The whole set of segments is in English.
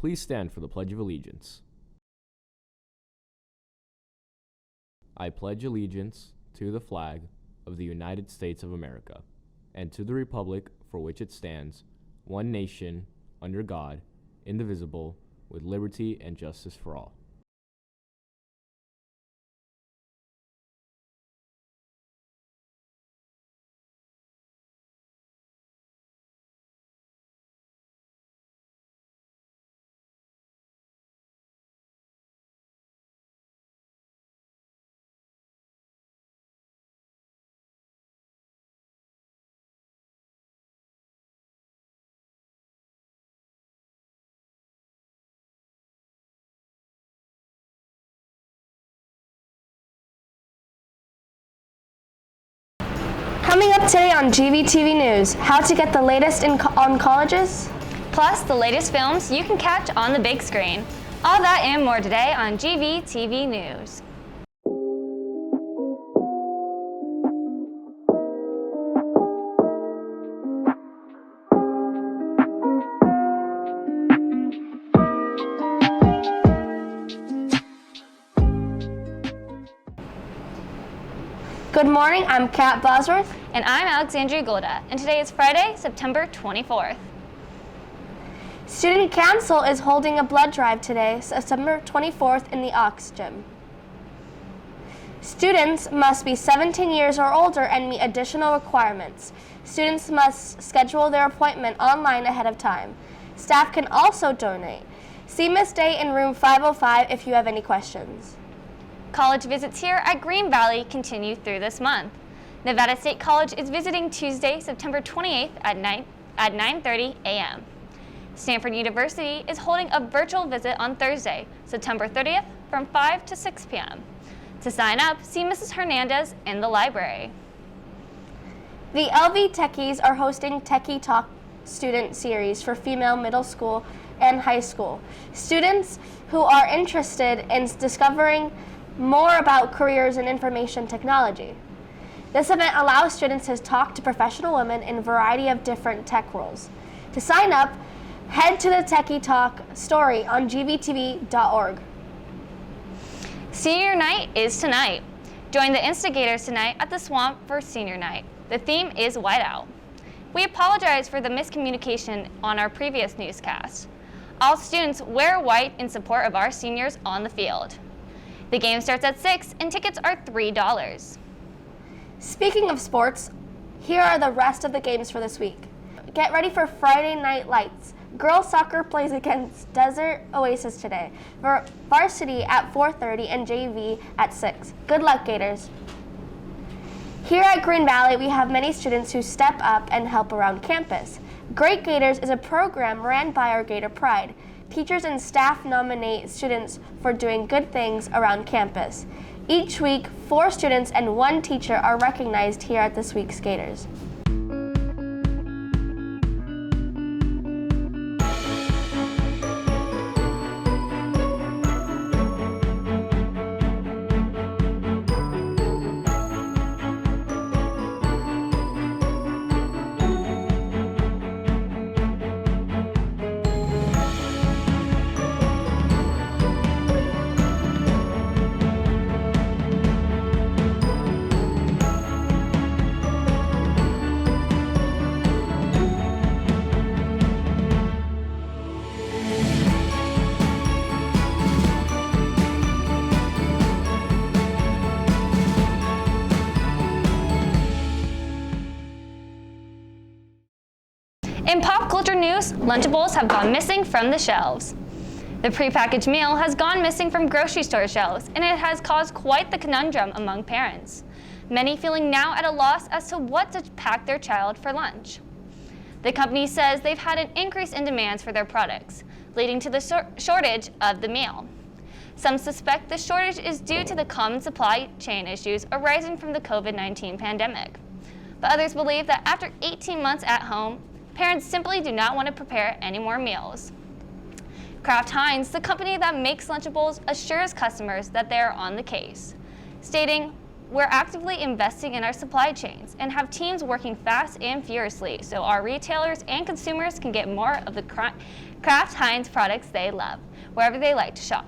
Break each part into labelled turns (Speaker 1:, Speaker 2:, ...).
Speaker 1: Please stand for the Pledge of Allegiance. I pledge allegiance to the flag of the United States of America and to the republic for which it stands, one nation, under God, indivisible, with liberty and justice for all.
Speaker 2: Coming up today on GVTV News, how to get the latest on colleges,
Speaker 3: plus the latest films you can catch on the big screen. All that and more today on GVTV News.
Speaker 2: Good morning, I'm Kat Bosworth.
Speaker 3: And I'm Alexandria Golda, and today is Friday, September 24th.
Speaker 2: Student Council is holding a blood drive today, September 24th in the Ox Gym. Students must be 17 years or older and meet additional requirements. Students must schedule their appointment online ahead of time. Staff can also donate. See Miss Day in room 505 if you have any questions.
Speaker 3: College visits here at Green Valley continue through this month. Nevada State College is visiting Tuesday, September 28th at 9:30 a.m. Stanford University is holding a virtual visit on Thursday, September 30th from 5 to 6 p.m. To sign up, see Mrs. Hernandez in the library.
Speaker 2: The LV Techies are hosting Techie Talk student series for female middle school and high school students who are interested in discovering more about careers in information technology. This event allows students to talk to professional women in a variety of different tech roles. To sign up, head to the Techie Talk story on gvtv.org.
Speaker 3: Senior Night is tonight. Join the instigators tonight at the Swamp for Senior Night. The theme is Whiteout. We apologize for the miscommunication on our previous newscast. All students wear white in support of our seniors on the field. The game starts at 6 and tickets are $3.
Speaker 2: Speaking of sports, here are the rest of the games for this week. Get ready for Friday Night Lights. Girls soccer plays against Desert Oasis today. Varsity at 4:30 and JV at 6. Good luck, Gators. Here at Green Valley, we have many students who step up and help around campus. Great Gators is a program ran by our Gator Pride. Teachers and staff nominate students for doing good things around campus. Each week, 4 students and 1 teacher are recognized here at this week's Gators.
Speaker 3: In pop culture news, Lunchables have gone missing from the shelves. The prepackaged meal has gone missing from grocery store shelves, and it has caused quite the conundrum among parents, many feeling now at a loss as to what to pack their child for lunch. The company says they've had an increase in demands for their products, leading to the shortage of the meal. Some suspect the shortage is due to the common supply chain issues arising from the COVID-19 pandemic. But others believe that after 18 months at home, parents simply do not want to prepare any more meals. Kraft Heinz, the company that makes Lunchables, assures customers that they are on the case, stating, we're actively investing in our supply chains and have teams working fast and furiously so our retailers and consumers can get more of the Kraft Heinz products they love, wherever they like to shop.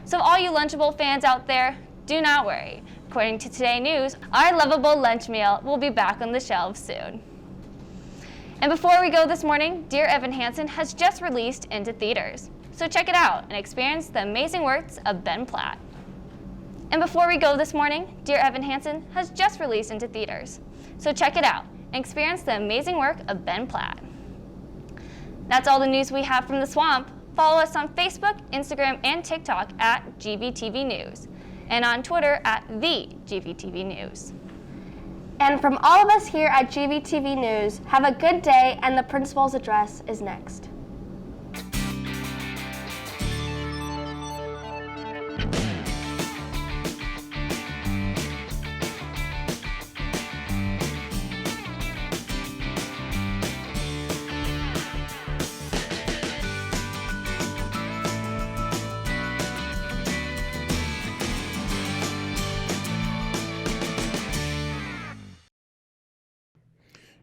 Speaker 3: So all you Lunchable fans out there, do not worry. According to Today News, our lovable lunch meal will be back on the shelves soon. And before we go this morning, Dear Evan Hansen has just released into theaters. So check it out and experience the amazing works of Ben Platt. And before we go this morning, Dear Evan Hansen has just released into theaters. So check it out and experience the amazing work of Ben Platt. That's all the news we have from the swamp. Follow us on Facebook, Instagram, and TikTok at GVTV News, and on Twitter at the GVTV News.
Speaker 2: And from all of us here at GVTV News, have a good day, and the principal's address is next.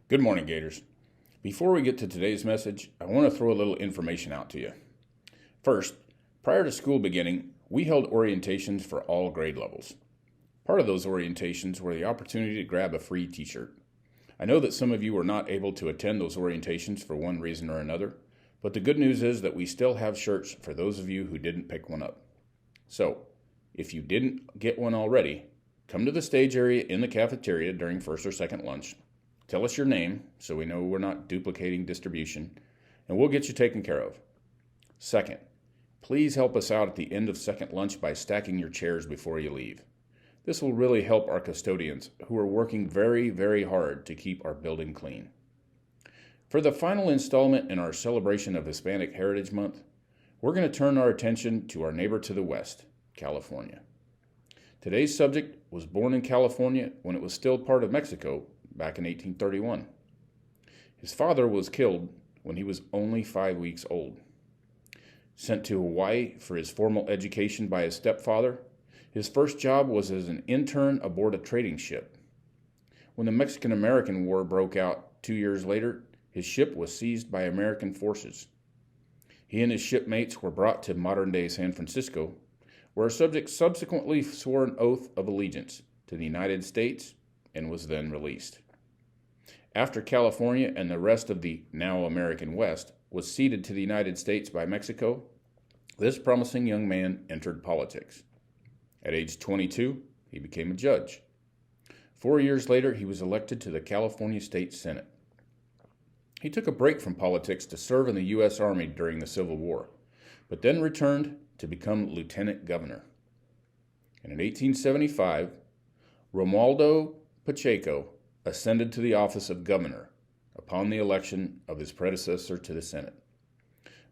Speaker 4: Good morning, Gators. Before we get to today's message, I want to throw a little information out to you. First, prior to school beginning, we held orientations for all grade levels. Part of those orientations were the opportunity to grab a free t-shirt. I know that some of you were not able to attend those orientations for one reason or another, but the good news is that we still have shirts for those of you who didn't pick one up. So, if you didn't get one already, come to the stage area in the cafeteria during first or second lunch. Tell us your name so we know we're not duplicating distribution, and we'll get you taken care of. Second, please help us out at the end of second lunch by stacking your chairs before you leave. This will really help our custodians who are working very, very hard to keep our building clean. For the final installment in our celebration of Hispanic Heritage Month, we're going to turn our attention to our neighbor to the west, California. Today's subject was born in California when it was still part of Mexico back in 1831. His father was killed when he was only 5 weeks old. Sent to Hawaii for his formal education by his stepfather, his first job was as an intern aboard a trading ship. When the Mexican-American War broke out 2 years later, his ship was seized by American forces. He and his shipmates were brought to modern-day San Francisco, where a subject subsequently swore an oath of allegiance to the United States and was then released. After California and the rest of the now American West was ceded to the United States by Mexico, this promising young man entered politics. At age 22, he became a judge. 4 years later, he was elected to the California State Senate. He took a break from politics to serve in the U.S. Army during the Civil War, but then returned to become lieutenant governor. And in 1875, Romualdo Pacheco ascended to the office of governor upon the election of his predecessor to the Senate.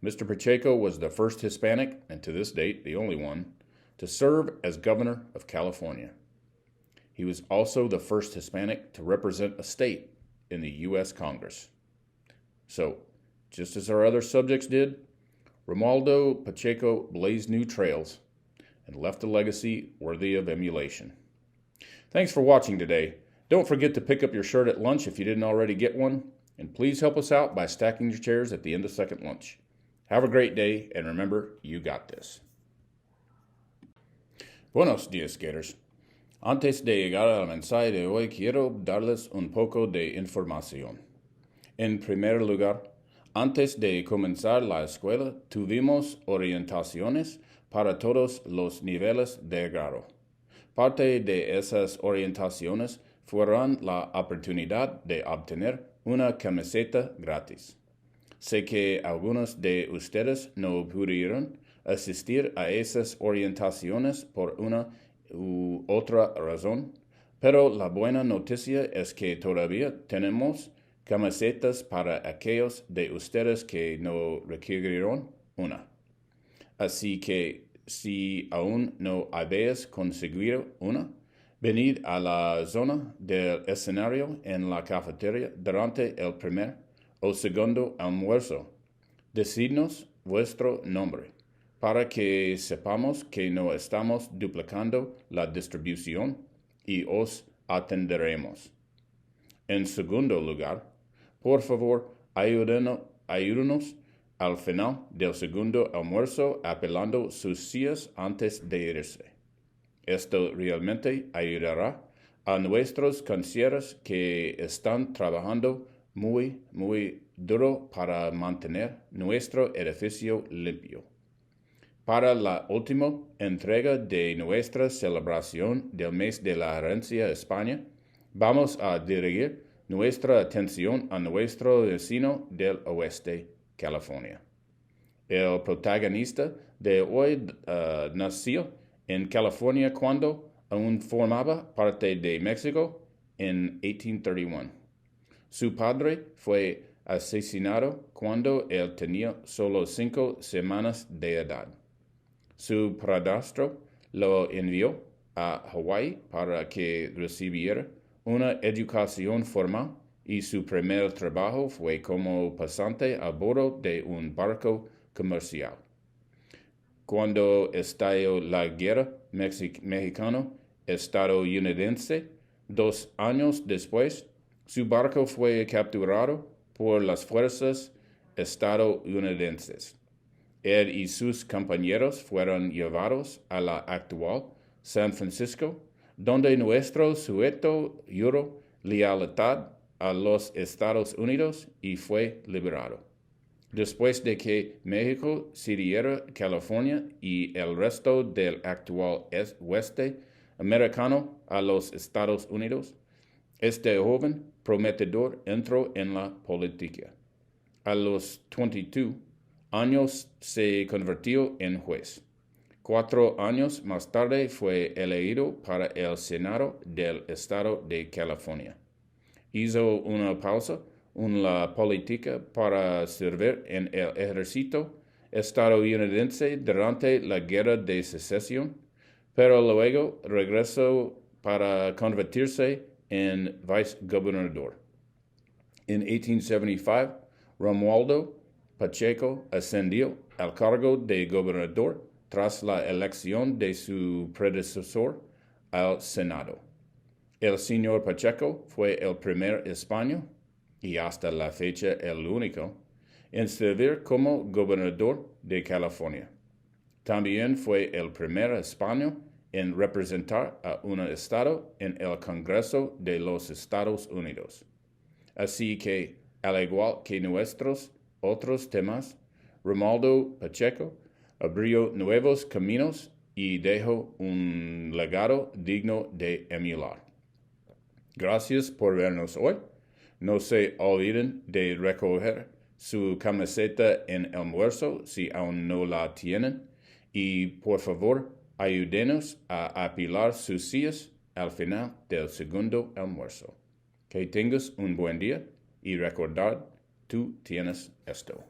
Speaker 4: Mr. Pacheco was the first Hispanic, and to this date the only one, to serve as governor of California. He was also the first Hispanic to represent a state in the U.S. Congress. So, just as our other subjects did, Romualdo Pacheco blazed new trails and left a legacy worthy of emulation. Thanks for watching today. Don't forget to pick up your shirt at lunch if you didn't already get one, and please help us out by stacking your chairs at the end of second lunch. Have a great day, and remember, you got this. Buenos dias, Gators. Antes de llegar al mensaje de hoy, quiero darles un poco de información. En primer lugar, antes de comenzar la escuela, tuvimos orientaciones para todos los niveles de grado. Parte de esas orientaciones fueron la oportunidad de obtener una camiseta gratis. Sé que algunos de ustedes no pudieron asistir a esas orientaciones por una u otra razón, pero la buena noticia es que todavía tenemos camisetas para aquellos de ustedes que no requirieron una. Así que si aún no habéis conseguido una, venid a la zona del escenario en la cafetería durante el primer o segundo almuerzo. Decidnos vuestro nombre para que sepamos que no estamos duplicando la distribución y os atenderemos. En segundo lugar, por favor, ayúdenos al final del segundo almuerzo apelando sus sillas antes de irse. Esto realmente ayudará a nuestros conciertos que están trabajando muy duro para mantener nuestro edificio limpio. Para la última entrega de nuestra celebración del mes de la herencia España, vamos a dirigir nuestra atención a nuestro vecino del oeste, California. El protagonista de hoy nació en California cuando aún formaba parte de México en 1831. Su padre fue asesinado cuando él tenía solo 5 semanas de edad. Su padrastro lo envió a Hawái para que recibiera una educación formal y su primer trabajo fue como pasante a bordo de un barco comercial. Cuando estalló la guerra mexicano-estadounidense, 2 años después, su barco fue capturado por las fuerzas estadounidenses. Él y sus compañeros fueron llevados a la actual San Francisco, donde nuestro sujeto juró lealtad a los Estados Unidos y fue liberado. Después de que México cediera California y el resto del actual oeste americano a los Estados Unidos, este joven prometedor entró en la política. A los 22 años se convirtió en juez. 4 años más tarde fue elegido para el Senado del Estado de California. Hizo una pausa en la política para servir en el ejército estadounidense durante la Guerra de Secesión, pero luego regresó para convertirse en vicegobernador. En 1875, Romualdo Pacheco ascendió al cargo de gobernador tras la elección de su predecesor al Senado. El señor Pacheco fue el primer hispano, y hasta la fecha el único, en servir como gobernador de California. También fue el primer hispano en representar a un estado en el Congreso de los Estados Unidos. Así que, al igual que nuestros otros temas, Romualdo Pacheco abrió nuevos caminos y dejó un legado digno de emular. Gracias por vernos hoy. No se olviden de recoger su camiseta en el almuerzo si aún no la tienen. Y por favor, ayúdenos a apilar sus sillas al final del segundo almuerzo. Que tengas un buen día y recordad, tú tienes esto.